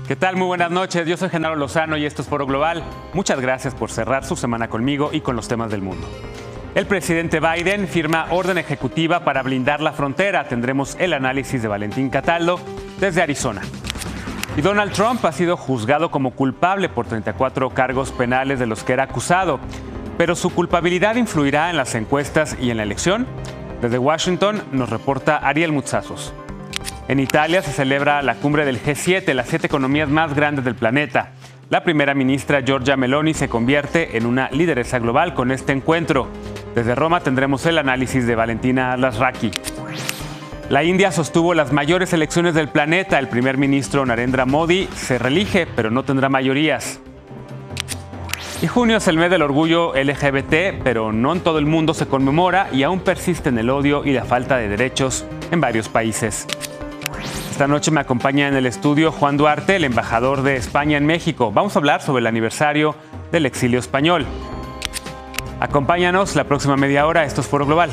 ¿Qué tal? Muy buenas noches. Yo soy Genaro Lozano y esto es Foro Global. Muchas gracias por cerrar su semana conmigo y con los temas del mundo. El presidente Biden firma orden ejecutiva para blindar la frontera. Tendremos el análisis de Valentín Cataldo desde Arizona. Y Donald Trump ha sido juzgado como culpable por 34 cargos penales de los que era acusado. Pero su culpabilidad influirá en las encuestas y en la elección. Desde Washington nos reporta Ariel Mutsazos. En Italia se celebra la cumbre del G7, las 7 economías más grandes del planeta. La primera ministra Giorgia Meloni se convierte en una lideresa global con este encuentro. Desde Roma tendremos el análisis de Valentina Alasraqui. La India sostuvo las mayores elecciones del planeta. El primer ministro Narendra Modi se reelige, pero no tendrá mayorías. Y junio es el mes del orgullo LGBT, pero no en todo el mundo se conmemora y aún persisten el odio y la falta de derechos en varios países. Esta noche me acompaña en el estudio Juan Duarte, el embajador de España en México. Vamos a hablar sobre el aniversario del exilio español. Acompáñanos la próxima media hora. Esto es Foro Global.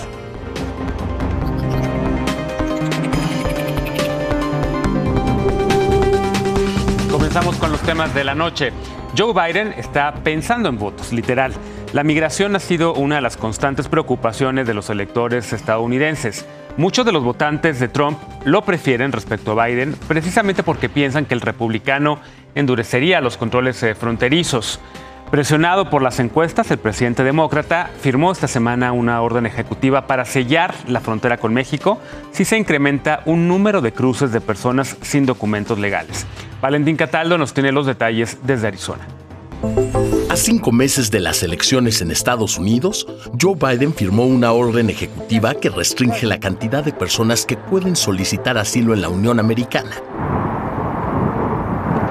Comenzamos con los temas de la noche. Joe Biden está pensando en votos, literal. La migración ha sido una de las constantes preocupaciones de los electores estadounidenses. Muchos de los votantes de Trump lo prefieren respecto a Biden, precisamente porque piensan que el republicano endurecería los controles fronterizos. Presionado por las encuestas, el presidente demócrata firmó esta semana una orden ejecutiva para sellar la frontera con México si se incrementa un número de cruces de personas sin documentos legales. Valentín Cataldo nos tiene los detalles desde Arizona. A 5 meses de las elecciones en Estados Unidos, Joe Biden firmó una orden ejecutiva que restringe la cantidad de personas que pueden solicitar asilo en la Unión Americana.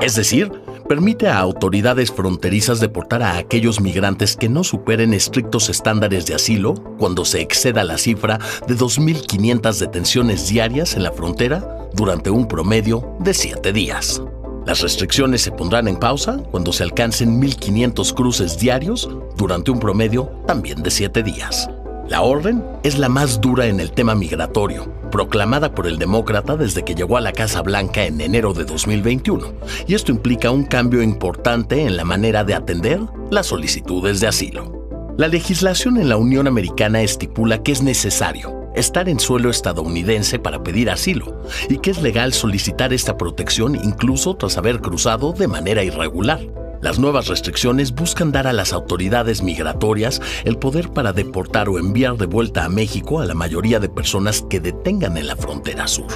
Es decir, permite a autoridades fronterizas deportar a aquellos migrantes que no superen estrictos estándares de asilo cuando se exceda la cifra de 2.500 detenciones diarias en la frontera durante un promedio de 7 días. Las restricciones se pondrán en pausa cuando se alcancen 1.500 cruces diarios durante un promedio también de 7 días. La orden es la más dura en el tema migratorio, proclamada por el demócrata desde que llegó a la Casa Blanca en enero de 2021, y esto implica un cambio importante en la manera de atender las solicitudes de asilo. La legislación en la Unión Americana estipula que es necesario estar en suelo estadounidense para pedir asilo y que es legal solicitar esta protección incluso tras haber cruzado de manera irregular. Las nuevas restricciones buscan dar a las autoridades migratorias el poder para deportar o enviar de vuelta a México a la mayoría de personas que detengan en la frontera sur.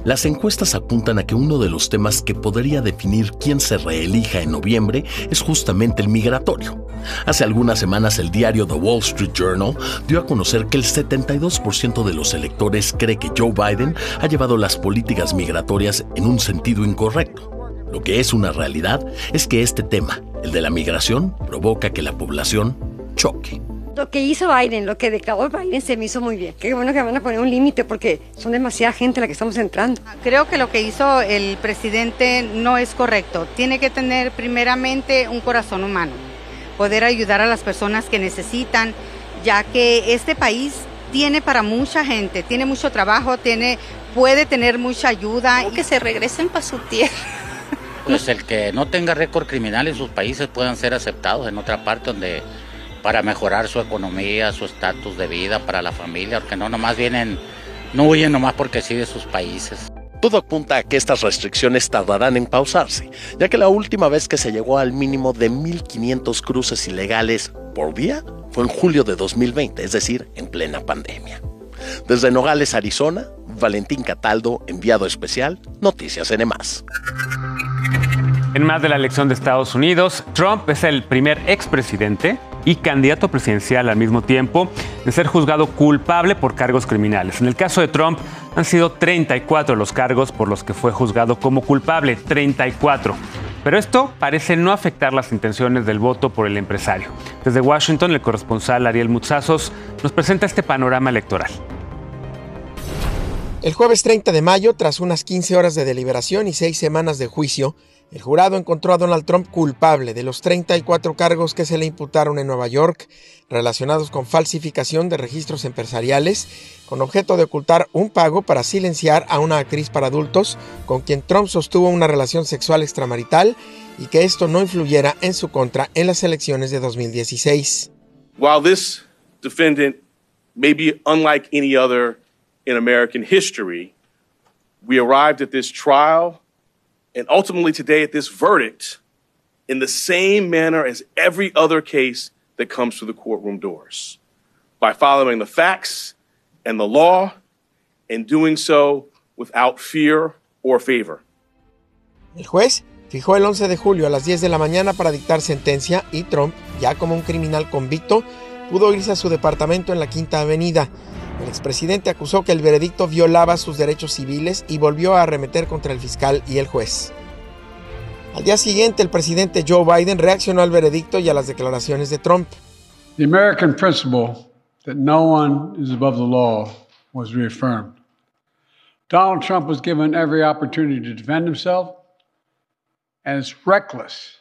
Las encuestas apuntan a que uno de los temas que podría definir quién se reelija en noviembre es justamente el migratorio. Hace algunas semanas el diario The Wall Street Journal dio a conocer que el 72% de los electores cree que Joe Biden ha llevado las políticas migratorias en un sentido incorrecto. Lo que es una realidad es que este tema, el de la migración, provoca que la población choque. Lo que hizo Biden, lo que declaró Biden se me hizo muy bien. Qué bueno que van a poner un límite porque son demasiada gente la que estamos entrando. Creo que lo que hizo el presidente no es correcto. Tiene que tener primeramente un corazón humano, poder ayudar a las personas que necesitan, ya que este país tiene para mucha gente, tiene mucho trabajo, puede tener mucha ayuda. Que se regresen para su tierra. Pues el que no tenga récord criminal en sus países puedan ser aceptados en otra parte donde para mejorar su economía, su estatus de vida para la familia, porque no huyen nomás porque sí de sus países. Todo apunta a que estas restricciones tardarán en pausarse, ya que la última vez que se llegó al mínimo de 1.500 cruces ilegales por día fue en julio de 2020, es decir, en plena pandemia. Desde Nogales, Arizona, Valentín Cataldo, enviado especial, Noticias N+. En más de la elección de Estados Unidos, Trump es el primer expresidente y candidato presidencial al mismo tiempo en ser juzgado culpable por cargos criminales. En el caso de Trump, han sido 34 los cargos por los que fue juzgado como culpable, 34. Pero esto parece no afectar las intenciones del voto por el empresario. Desde Washington, el corresponsal Ariel Mutsazos nos presenta este panorama electoral. El jueves 30 de mayo, tras unas 15 horas de deliberación y 6 semanas de juicio, el jurado encontró a Donald Trump culpable de los 34 cargos que se le imputaron en Nueva York, relacionados con falsificación de registros empresariales, con objeto de ocultar un pago para silenciar a una actriz para adultos con quien Trump sostuvo una relación sexual extramarital y que esto no influyera en su contra en las elecciones de 2016. While this defendant may be unlike any other in American history, we arrived at this trial and ultimately today at this verdict in the same manner as every other case that comes through the courtroom doors, by following the facts and the law and doing so without fear or favor. El juez fijó el 11 de julio a las 10 de la mañana para dictar sentencia y Trump, ya como un criminal convicto, pudo irse a su departamento en la Quinta Avenida. El expresidente acusó que el veredicto violaba sus derechos civiles y volvió a arremeter contra el fiscal y el juez. Al día siguiente, el presidente Joe Biden reaccionó al veredicto y a las declaraciones de Trump. The American principle that no one is above the law was reaffirmed. Donald Trump was given every opportunity to defend himself, and it's reckless,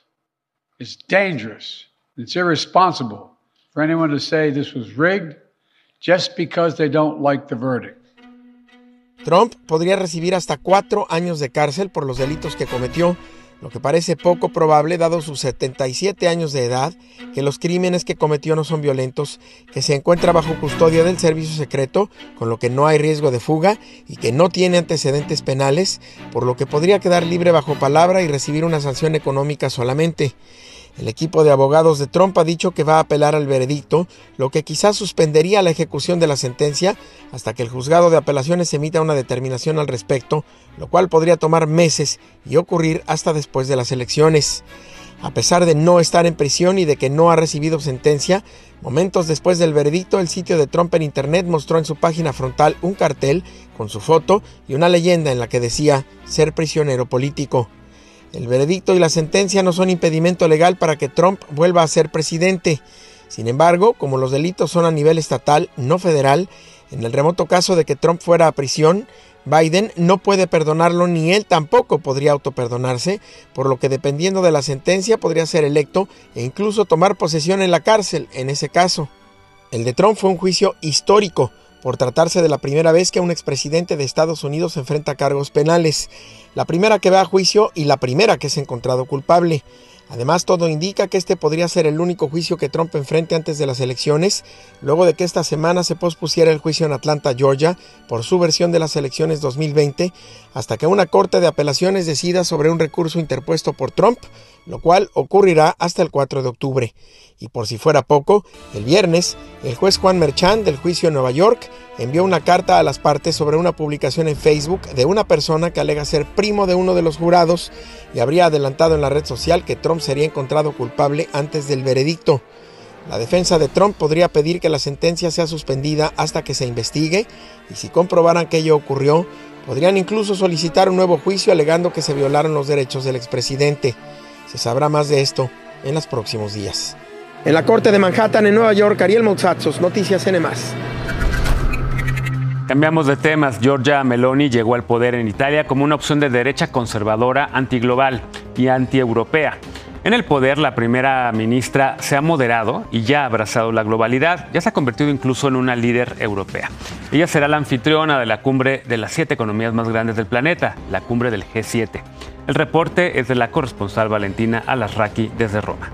it's dangerous, it's irresponsible for anyone to say this was rigged just because they don't like the verdict. Trump podría recibir hasta 4 años de cárcel por los delitos que cometió, lo que parece poco probable dado sus 77 años de edad, que los crímenes que cometió no son violentos, que se encuentra bajo custodia del servicio secreto, con lo que no hay riesgo de fuga y que no tiene antecedentes penales, por lo que podría quedar libre bajo palabra y recibir una sanción económica solamente. El equipo de abogados de Trump ha dicho que va a apelar al veredicto, lo que quizás suspendería la ejecución de la sentencia hasta que el juzgado de apelaciones emita una determinación al respecto, lo cual podría tomar meses y ocurrir hasta después de las elecciones. A pesar de no estar en prisión y de que no ha recibido sentencia, momentos después del veredicto, el sitio de Trump en internet mostró en su página frontal un cartel con su foto y una leyenda en la que decía ser prisionero político. El veredicto y la sentencia no son impedimento legal para que Trump vuelva a ser presidente. Sin embargo, como los delitos son a nivel estatal, no federal, en el remoto caso de que Trump fuera a prisión, Biden no puede perdonarlo ni él tampoco podría autoperdonarse, por lo que dependiendo de la sentencia podría ser electo e incluso tomar posesión en la cárcel en ese caso. El de Trump fue un juicio histórico, por tratarse de la primera vez que un expresidente de Estados Unidos enfrenta cargos penales, la primera que va a juicio y la primera que es encontrado culpable. Además, todo indica que este podría ser el único juicio que Trump enfrente antes de las elecciones, luego de que esta semana se pospusiera el juicio en Atlanta, Georgia, por su versión de las elecciones 2020, hasta que una corte de apelaciones decida sobre un recurso interpuesto por Trump, lo cual ocurrirá hasta el 4 de octubre. Y por si fuera poco, el viernes, el juez Juan Merchan del juicio en Nueva York envió una carta a las partes sobre una publicación en Facebook de una persona que alega ser primo de uno de los jurados y habría adelantado en la red social que Trump sería encontrado culpable antes del veredicto. La defensa de Trump podría pedir que la sentencia sea suspendida hasta que se investigue y si comprobaran que ello ocurrió, podrían incluso solicitar un nuevo juicio alegando que se violaron los derechos del expresidente. Se sabrá más de esto en los próximos días. En la corte de Manhattan, en Nueva York, Ariel Moutsatsos, Noticias N+. Cambiamos de temas. Giorgia Meloni llegó al poder en Italia como una opción de derecha conservadora, antiglobal y antieuropea. En el poder, la primera ministra se ha moderado y ya ha abrazado la globalidad. Ya se ha convertido incluso en una líder europea. Ella será la anfitriona de la cumbre de las 7 economías más grandes del planeta, la cumbre del G7. El reporte es de la corresponsal Valentina Alasraqui desde Roma.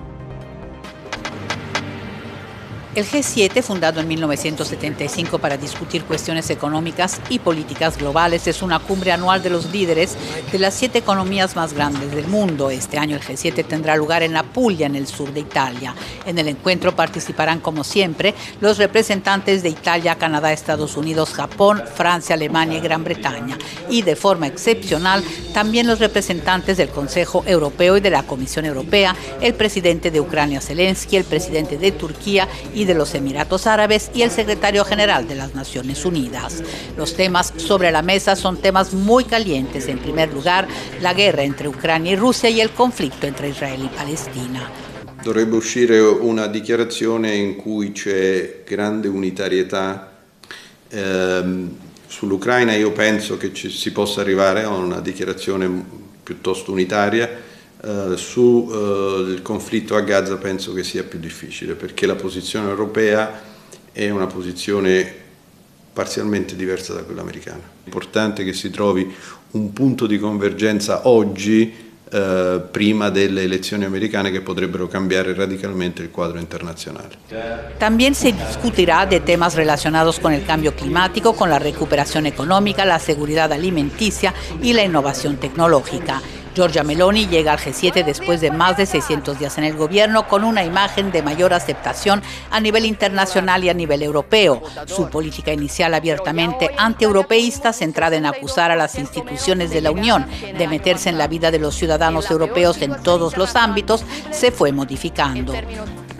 El G7, fundado en 1975 para discutir cuestiones económicas y políticas globales, es una cumbre anual de los líderes de las 7 economías más grandes del mundo. Este año el G7 tendrá lugar en Apulia, en el sur de Italia. En el encuentro participarán, como siempre, los representantes de Italia, Canadá, Estados Unidos, Japón, Francia, Alemania y Gran Bretaña. Y de forma excepcional, también los representantes del Consejo Europeo y de la Comisión Europea, el presidente de Ucrania, Zelensky, el presidente de Turquía y de los Emiratos Árabes y el secretario general de las Naciones Unidas. Los temas sobre la mesa son temas muy calientes. En primer lugar, la guerra entre Ucrania y Rusia y el conflicto entre Israel y Palestina. Dovrebbe uscire una dichiarazione in cui c'è grande unitarietà Sull'Ucraina io penso che si possa arrivare a una dichiarazione piuttosto unitaria. Sul conflitto a Gaza penso che sia più difficile, perché la posizione europea è una posizione parzialmente diversa da quella americana. È importante che si trovi un punto di convergenza oggi, prima delle elecciones americanas que podrían cambiar radicalmente el cuadro internacional. También se discutirá de temas relacionados con el cambio climático, con la recuperación económica, la seguridad alimenticia y la innovación tecnológica. Giorgia Meloni llega al G7 después de más de 600 días en el gobierno con una imagen de mayor aceptación a nivel internacional y a nivel europeo. Su política inicial abiertamente antieuropeísta, centrada en acusar a las instituciones de la Unión de meterse en la vida de los ciudadanos europeos en todos los ámbitos, se fue modificando.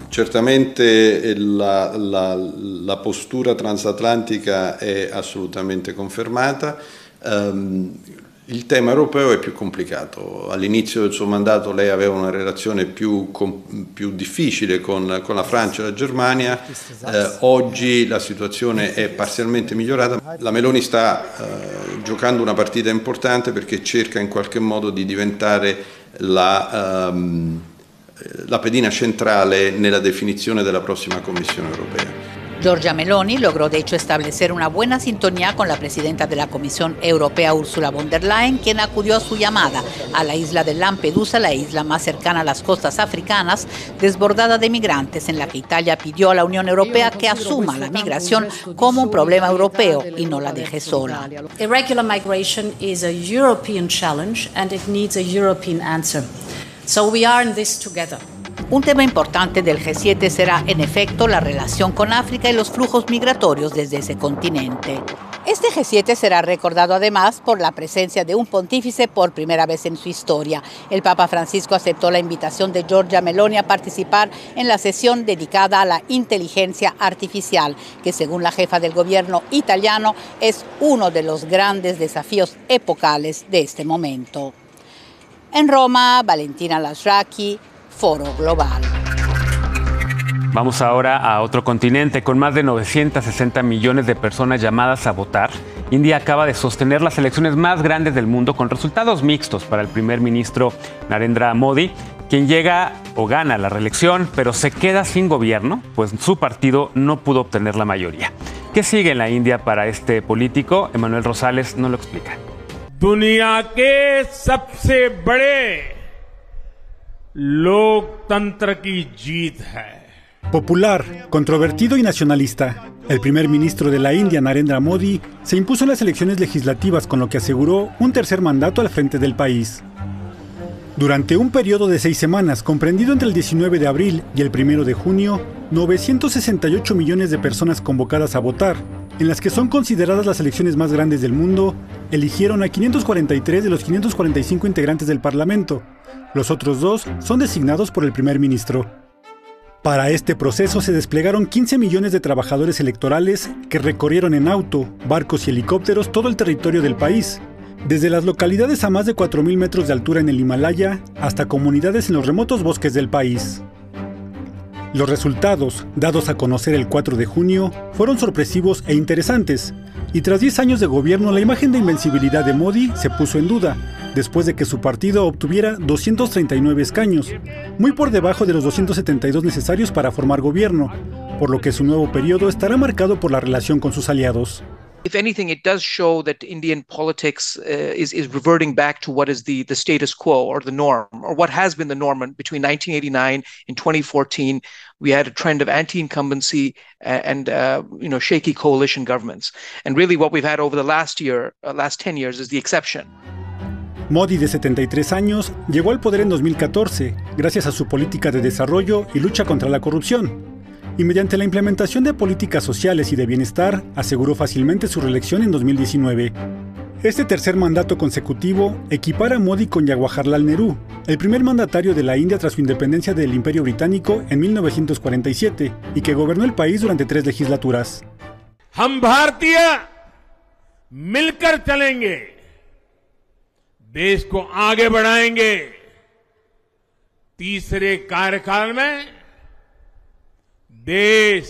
Certamente la postura transatlantica è assolutamente confermata. Il tema europeo è più complicato. All'inizio del suo mandato lei aveva una relazione più difficile con la Francia e la Germania, oggi la situazione è parzialmente migliorata. La Meloni sta giocando una partita importante perché cerca in qualche modo di diventare la pedina centrale nella definizione della prossima Commissione europea. Giorgia Meloni logró de hecho establecer una buena sintonía con la presidenta de la Comisión Europea, Ursula von der Leyen, quien acudió a su llamada a la isla de Lampedusa, la isla más cercana a las costas africanas, desbordada de migrantes, en la que Italia pidió a la Unión Europea que asuma la migración como un problema europeo y no la deje sola. Irregular migration is a European challenge and it needs a European answer. So we are in this together. Un tema importante del G7 será, en efecto, la relación con África y los flujos migratorios desde ese continente. Este G7 será recordado además por la presencia de un pontífice por primera vez en su historia. El Papa Francisco aceptó la invitación de Giorgia Meloni a participar en la sesión dedicada a la inteligencia artificial, que según la jefa del gobierno italiano es uno de los grandes desafíos epocales de este momento. En Roma, Valentina Lasraki, Foro Global. Vamos ahora a otro continente. Con más de 960 millones de personas llamadas a votar, India acaba de sostener las elecciones más grandes del mundo con resultados mixtos para el primer ministro Narendra Modi, quien llega o gana la reelección, pero se queda sin gobierno, pues su partido no pudo obtener la mayoría. ¿Qué sigue en la India para este político? Emanuel Rosales nos lo explica. दुनिया के सबसे बड़े लोकतंत्र की जीत है. Popular, controvertido y nacionalista, el primer ministro de la India, Narendra Modi, se impuso en las elecciones legislativas, con lo que aseguró un tercer mandato al frente del país. Durante un periodo de 6 semanas, comprendido entre el 19 de abril y el 1 de junio, 968 millones de personas convocadas a votar, en las que son consideradas las elecciones más grandes del mundo, eligieron a 543 de los 545 integrantes del Parlamento. Los otros 2 son designados por el primer ministro. Para este proceso se desplegaron 15 millones de trabajadores electorales que recorrieron en auto, barcos y helicópteros todo el territorio del país, desde las localidades a más de 4.000 metros de altura en el Himalaya hasta comunidades en los remotos bosques del país. Los resultados, dados a conocer el 4 de junio, fueron sorpresivos e interesantes, y tras 10 años de gobierno la imagen de invencibilidad de Modi se puso en duda, después de que su partido obtuviera 239 escaños, muy por debajo de los 272 necesarios para formar gobierno, por lo que su nuevo periodo estará marcado por la relación con sus aliados. If anything, it does show that Indian politics is reverting back to what is the status quo or the norm, or what has been the norm between 1989 and 2014. We had a trend of anti-incumbency and shaky coalition governments. And really what we've had over the last 10 years is the exception. Modi, de 73 años, llegó al poder en 2014 gracias a su política de desarrollo y lucha contra la corrupción. Y mediante la implementación de políticas sociales y de bienestar, aseguró fácilmente su reelección en 2019. Este tercer mandato consecutivo equipara a Modi con Jawaharlal Nehru, el primer mandatario de la India tras su independencia del Imperio Británico en 1947, y que gobernó el país durante 3 legislaturas. हम भारतीय मिलकर चलेंगे, देश को आगे बढ़ाएंगे. तीसरे कार्यकाल में देश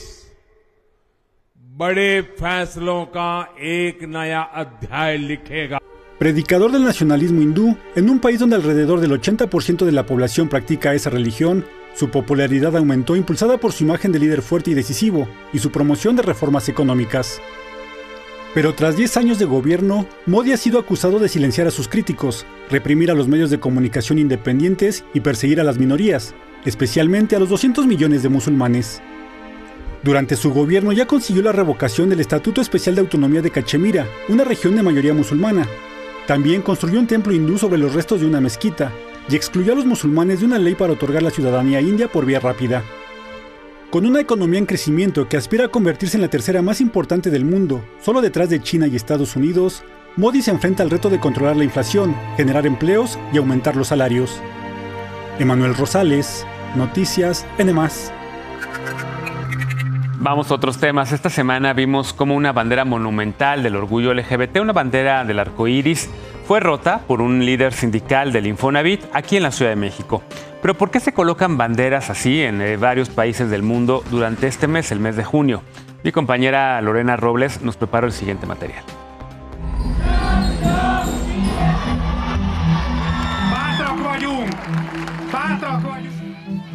बड़े फैसलों का एक नया अध्याय लिखेगा. Predicador del nacionalismo hindú, en un país donde alrededor del 80% de la población practica esa religión, su popularidad aumentó impulsada por su imagen de líder fuerte y decisivo y su promoción de reformas económicas. Pero tras 10 años de gobierno, Modi ha sido acusado de silenciar a sus críticos, reprimir a los medios de comunicación independientes y perseguir a las minorías, especialmente a los 200 millones de musulmanes. Durante su gobierno ya consiguió la revocación del Estatuto Especial de Autonomía de Cachemira, una región de mayoría musulmana. También construyó un templo hindú sobre los restos de una mezquita y excluyó a los musulmanes de una ley para otorgar la ciudadanía india por vía rápida. Con una economía en crecimiento que aspira a convertirse en la tercera más importante del mundo, solo detrás de China y Estados Unidos, Modi se enfrenta al reto de controlar la inflación, generar empleos y aumentar los salarios. Emanuel Rosales, Noticias N+. Vamos a otros temas. Esta semana vimos cómo una bandera monumental del orgullo LGBT, una bandera del arco iris, fue rota por un líder sindical del Infonavit aquí en la Ciudad de México. Pero ¿por qué se colocan banderas así en varios países del mundo durante este mes, el mes de junio? Mi compañera Lorena Robles nos preparó el siguiente material.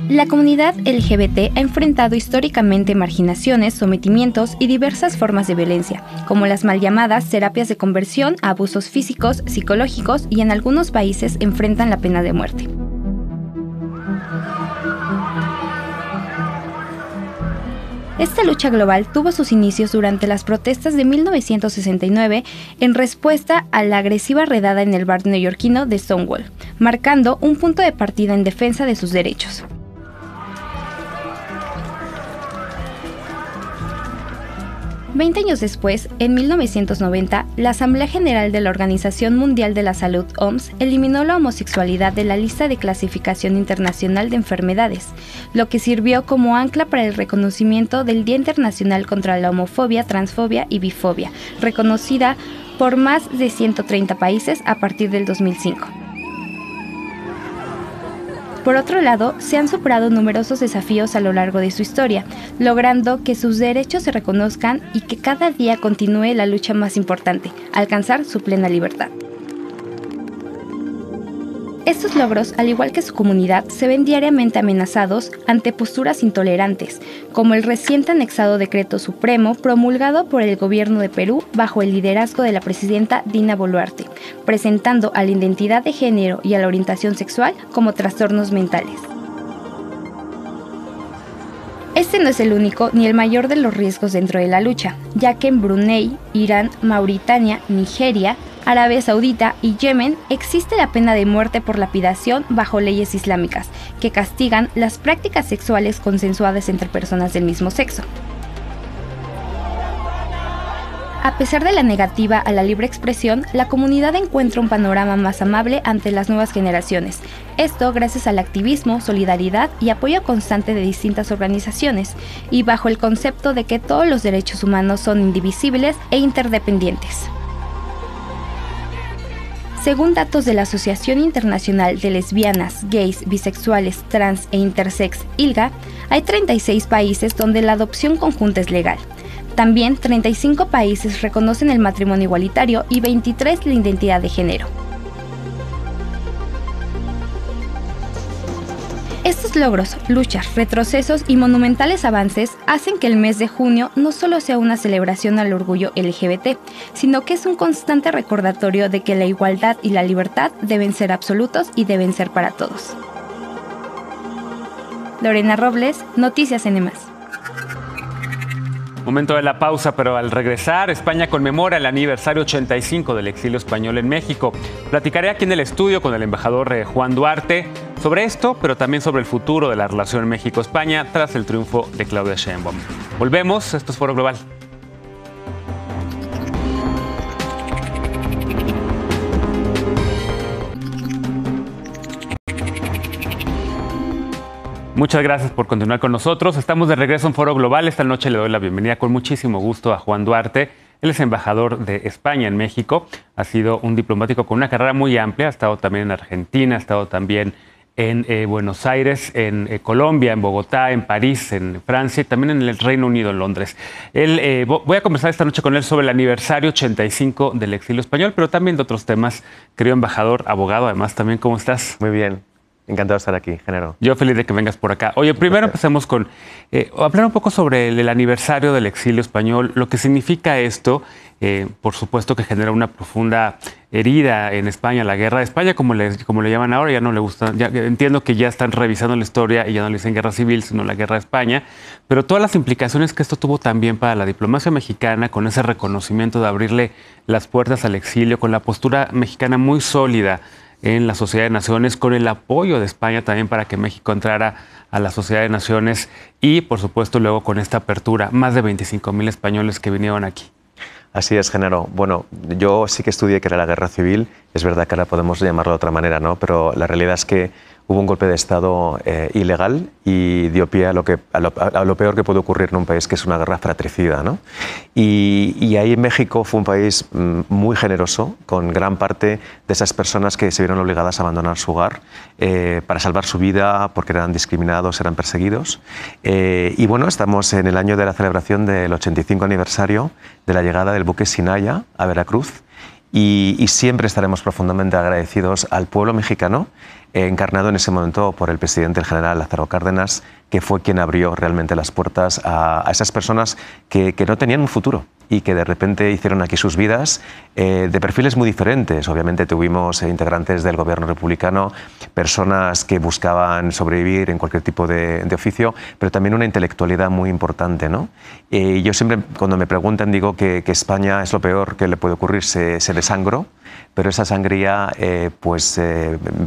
La comunidad LGBT ha enfrentado históricamente marginaciones, sometimientos y diversas formas de violencia, como las mal llamadas terapias de conversión, abusos físicos, psicológicos y en algunos países enfrentan la pena de muerte. Esta lucha global tuvo sus inicios durante las protestas de 1969 en respuesta a la agresiva redada en el bar neoyorquino de Stonewall, marcando un punto de partida en defensa de sus derechos. 20 años después, en 1990, la Asamblea General de la Organización Mundial de la Salud, OMS, eliminó la homosexualidad de la lista de clasificación internacional de enfermedades, lo que sirvió como ancla para el reconocimiento del Día Internacional contra la Homofobia, Transfobia y Bifobia, reconocida por más de 130 países a partir del 2005. Por otro lado, se han superado numerosos desafíos a lo largo de su historia, logrando que sus derechos se reconozcan y que cada día continúe la lucha más importante, alcanzar su plena libertad. Estos logros, al igual que su comunidad, se ven diariamente amenazados ante posturas intolerantes, como el reciente anexado Decreto Supremo promulgado por el gobierno de Perú bajo el liderazgo de la presidenta Dina Boluarte, presentando a la identidad de género y a la orientación sexual como trastornos mentales. Este no es el único ni el mayor de los riesgos dentro de la lucha, ya que en Brunei, Irán, Mauritania, Nigeria, Arabia Saudita y Yemen existe la pena de muerte por lapidación bajo leyes islámicas, que castigan las prácticas sexuales consensuadas entre personas del mismo sexo. A pesar de la negativa a la libre expresión, la comunidad encuentra un panorama más amable ante las nuevas generaciones. Esto gracias al activismo, solidaridad y apoyo constante de distintas organizaciones, y bajo el concepto de que todos los derechos humanos son indivisibles e interdependientes. Según datos de la Asociación Internacional de Lesbianas, Gays, Bisexuales, Trans e Intersex, ILGA, hay 36 países donde la adopción conjunta es legal. También 35 países reconocen el matrimonio igualitario y 23 la identidad de género. Estos logros, luchas, retrocesos y monumentales avances hacen que el mes de junio no solo sea una celebración al orgullo LGBT, sino que es un constante recordatorio de que la igualdad y la libertad deben ser absolutos y deben ser para todos. Lorena Robles, Noticias N+. Momento de la pausa, pero al regresar, España conmemora el aniversario 85 del exilio español en México. Platicaré aquí en el estudio con el embajador Juan Duarte sobre esto, pero también sobre el futuro de la relación México-España tras el triunfo de Claudia Sheinbaum. Volvemos, esto es Foro Global. Muchas gracias por continuar con nosotros. Estamos de regreso en Foro Global. Esta noche le doy la bienvenida con muchísimo gusto a Juan Duarte. Él es embajador de España en México. Ha sido un diplomático con una carrera muy amplia. Ha estado también en Argentina, ha estado también en Buenos Aires, en Colombia, en Bogotá, en París, en Francia y también en el Reino Unido, en Londres. Voy a conversar esta noche con él sobre el aniversario 85 del exilio español, pero también de otros temas. Querido embajador, abogado, además, también, ¿cómo estás? Muy bien. Encantado de estar aquí, Genaro. Yo feliz de que vengas por acá. Oye, primero empecemos con hablar un poco sobre el aniversario del exilio español, lo que significa esto. Por supuesto que genera una profunda herida en España, la guerra de España, como le llaman ahora, ya no le gusta. Ya, entiendo que ya están revisando la historia y ya no le dicen guerra civil, sino la guerra de España, pero todas las implicaciones que esto tuvo también para la diplomacia mexicana, con ese reconocimiento de abrirle las puertas al exilio, con la postura mexicana muy sólida en la Sociedad de Naciones, con el apoyo de España también para que México entrara a la Sociedad de Naciones y, por supuesto, luego con esta apertura, más de 25,000 españoles que vinieron aquí. Así es, Genaro. Bueno, yo sí que estudié que era la guerra civil. Es verdad que ahora podemos llamarlo de otra manera, ¿no? Pero la realidad es que hubo un golpe de Estado ilegal y dio pie a lo peor que puede ocurrir en un país, que es una guerra fratricida, ¿no? Y ahí México fue un país muy generoso, con gran parte de esas personas que se vieron obligadas a abandonar su hogar para salvar su vida porque eran discriminados, eran perseguidos. Y bueno, estamos en el año de la celebración del 85 aniversario de la llegada del buque Sinaya a Veracruz. Y siempre estaremos profundamente agradecidos al pueblo mexicano, encarnado en ese momento por el presidente, el general Lázaro Cárdenas, que fue quien abrió realmente las puertas a esas personas que no tenían un futuro y que de repente hicieron aquí sus vidas de perfiles muy diferentes. Obviamente tuvimos integrantes del gobierno republicano, personas que buscaban sobrevivir en cualquier tipo de oficio, pero también una intelectualidad muy importante, ¿no? Yo siempre, cuando me preguntan, digo que España es lo peor que le puede ocurrir, se desangró, pero esa sangría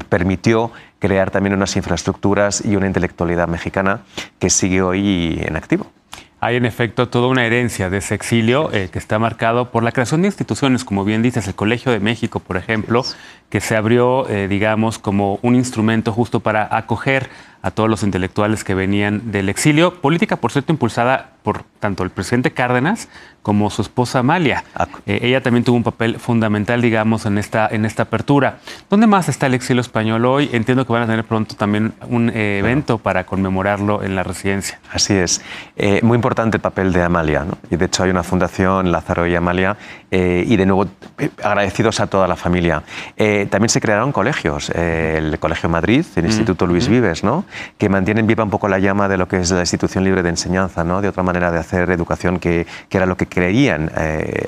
permitió crear también unas infraestructuras y una intelectualidad mexicana que sigue hoy en activo. Hay en efecto toda una herencia de ese exilio que está marcado por la creación de instituciones, como bien dices, el Colegio de México, por ejemplo, que se abrió, digamos, como un instrumento justo para acoger a todos los intelectuales que venían del exilio. Política, por cierto, impulsada por tanto el presidente Cárdenas como su esposa Amalia. Ella también tuvo un papel fundamental, digamos, en esta apertura. ¿Dónde más está el exilio español hoy? Entiendo que van a tener pronto también un evento para conmemorarlo en la residencia. Así es. Muy importante el papel de Amalia, ¿no? Y de hecho hay una fundación, Lázaro y Amalia, y de nuevo agradecidos a toda la familia. También se crearon colegios, el Colegio Madrid, el Instituto Luis Vives, ¿no? Que mantienen viva un poco la llama de lo que es la institución libre de enseñanza, ¿no? De otra manera de hacer educación que era lo que creían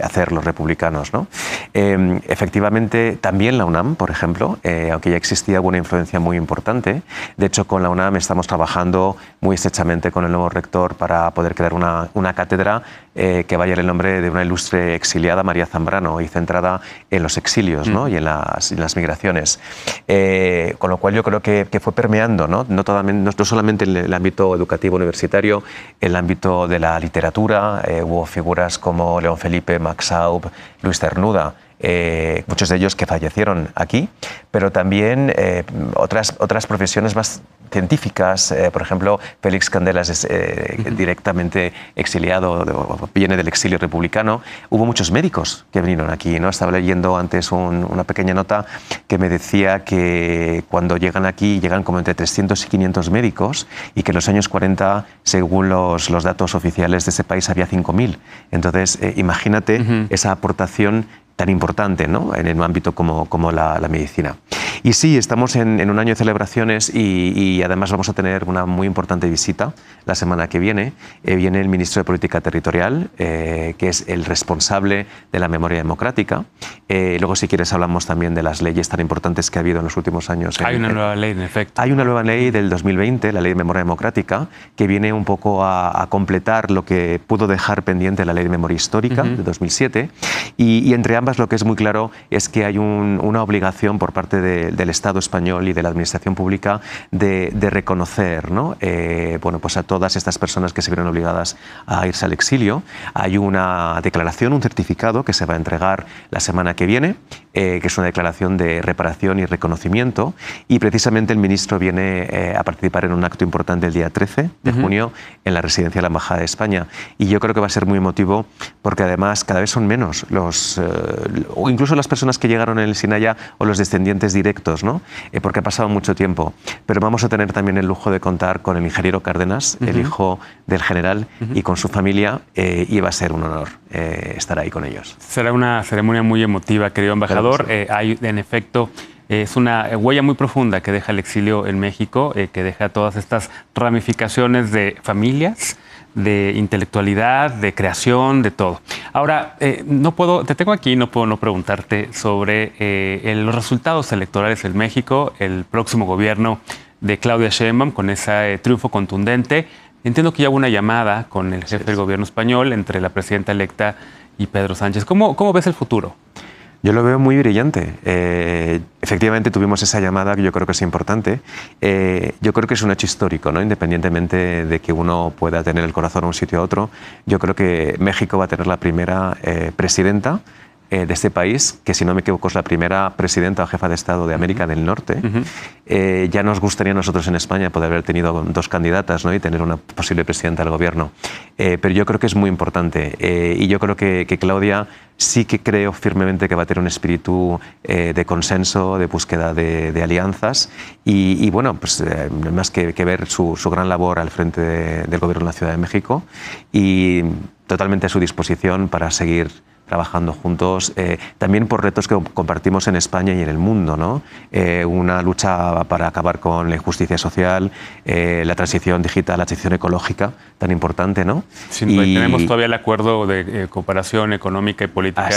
hacer los republicanos, ¿no? Efectivamente, también la UNAM, por ejemplo, aunque ya existía una influencia muy importante. De hecho, con la UNAM estamos trabajando muy estrechamente con el nuevo rector para poder crear una cátedra que va a llevar el nombre de una ilustre exiliada, María Zambrano, y centrada en los exilios, ¿no? Y en las migraciones. Con lo cual yo creo que fue permeando, ¿no? No solamente en el ámbito educativo universitario, en el ámbito de la literatura, hubo figuras como León Felipe, Max Aub, Luis Cernuda, muchos de ellos que fallecieron aquí, pero también otras profesiones más científicas, por ejemplo, Félix Candelas es directamente exiliado, viene del exilio republicano. Hubo muchos médicos que vinieron aquí, ¿no? Estaba leyendo antes una pequeña nota que me decía que cuando llegan aquí llegan como entre 300 y 500 médicos y que en los años 40, según los datos oficiales de ese país, había 5.000. Entonces, imagínate esa aportación tan importante, ¿no? En un ámbito como la medicina. Y sí, estamos en un año de celebraciones y además vamos a tener una muy importante visita la semana que viene. Viene el ministro de Política Territorial, que es el responsable de la memoria democrática. Luego, si quieres, hablamos también de las leyes tan importantes que ha habido en los últimos años. Hay una nueva ley, en efecto. Hay una nueva ley del 2020, la Ley de Memoria Democrática, que viene un poco a completar lo que pudo dejar pendiente la Ley de Memoria Histórica de 2007. Y entre ambas lo que es muy claro es que hay una obligación por parte del Estado español y de la Administración Pública de reconocer, ¿no? Bueno, pues a todas estas personas que se vieron obligadas a irse al exilio. Hay una declaración, un certificado que se va a entregar la semana que viene que es una declaración de reparación y reconocimiento, y precisamente el ministro viene a participar en un acto importante el día 13 de junio en la residencia de la Embajada de España, y yo creo que va a ser muy emotivo porque además cada vez son menos o incluso las personas que llegaron en el Sinaya o los descendientes directos, ¿no? Porque ha pasado mucho tiempo, pero vamos a tener también el lujo de contar con el ingeniero Cárdenas, el hijo del general, y con su familia, y va a ser un honor estar ahí con ellos. Será una ceremonia muy emotiva, querido embajador. Hay, en efecto, es una huella muy profunda que deja el exilio en México, que deja todas estas ramificaciones de familias, de intelectualidad, de creación, de todo. Ahora, te tengo aquí, no puedo no preguntarte sobre los resultados electorales en México, el próximo gobierno de Claudia Sheinbaum, con ese triunfo contundente. Entiendo que ya hubo una llamada con el jefe del gobierno español entre la presidenta electa y Pedro Sánchez. ¿Cómo ves el futuro? Yo lo veo muy brillante. Efectivamente tuvimos esa llamada que yo creo que es importante. Yo creo que es un hecho histórico, ¿no? Independientemente de que uno pueda tener el corazón a un sitio a otro, yo creo que México va a tener la primera presidenta de este país, que si no me equivoco es la primera presidenta o jefa de Estado de América del Norte. Ya nos gustaría a nosotros en España poder haber tenido dos candidatas, ¿no? Y tener una posible presidenta del gobierno. Pero yo creo que es muy importante. Y yo creo que Claudia sí que creo firmemente que va a tener un espíritu de consenso, de búsqueda de alianzas. Y bueno, pues más que ver su gran labor al frente del gobierno de la Ciudad de México, y totalmente a su disposición para seguir trabajando juntos, también por retos que compartimos en España y en el mundo, ¿no? Una lucha para acabar con la injusticia social, la transición digital, la transición ecológica, tan importante, ¿no? Tenemos todavía el acuerdo de cooperación económica y política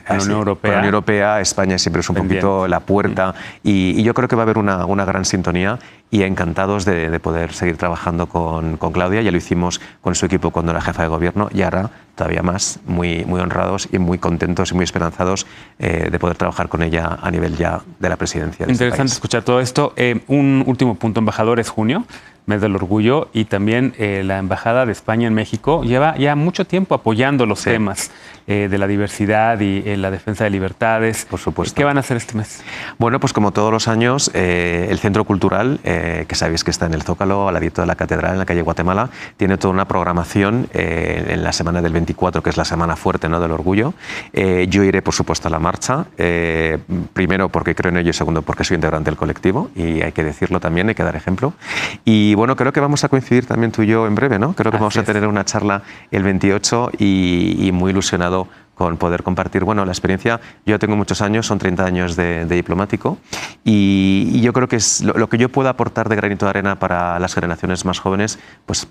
en la Unión Europea. Con la Unión Europea, España siempre es un poquito la puerta, y yo creo que va a haber una gran sintonía, y encantados de poder seguir trabajando con Claudia. Ya lo hicimos con su equipo cuando era jefa de gobierno, y ahora todavía más, muy honrados y muy contentos y muy esperanzados de poder trabajar con ella a nivel ya de la presidencia de Interesante este país. Escuchar todo esto. Un último punto, embajador, es junio, mes del orgullo, y también la Embajada de España en México lleva ya mucho tiempo apoyando los temas de la diversidad y la defensa de libertades. Por supuesto. ¿Qué van a hacer este mes? Bueno, pues como todos los años, el Centro Cultural, que sabéis que está en el Zócalo, al ladito de la Catedral, en la calle Guatemala, tiene toda una programación en la semana del 24, que es la semana fuerte, ¿no?, del orgullo. Yo iré, por supuesto, a la marcha, primero porque creo en ello, y segundo porque soy integrante del colectivo, y hay que decirlo también, hay que dar ejemplo. Y bueno, creo que vamos a coincidir también tú y yo en breve, ¿no? Creo que vamos a tener una charla el 28, y muy ilusionado con poder compartir, bueno, la experiencia. Yo tengo muchos años, son 30 años de diplomático, y yo creo que es lo que yo pueda aportar de granito de arena para las generaciones más jóvenes, pues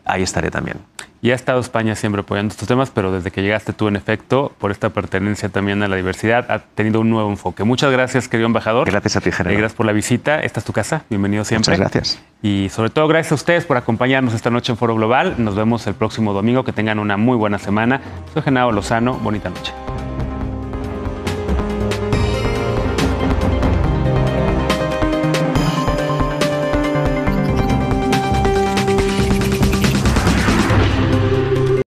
ahí estaré también. Y ha estado España siempre apoyando estos temas, pero desde que llegaste tú, en efecto, por esta pertenencia también a la diversidad, ha tenido un nuevo enfoque. Muchas gracias, querido embajador. Gracias a ti, general. Gracias por la visita. Esta es tu casa. Bienvenido siempre. Muchas gracias. Y sobre todo, gracias a ustedes por acompañarnos esta noche en Foro Global. Nos vemos el próximo domingo. Que tengan una muy buena semana. Soy Genaro Lozano. Bonita noche.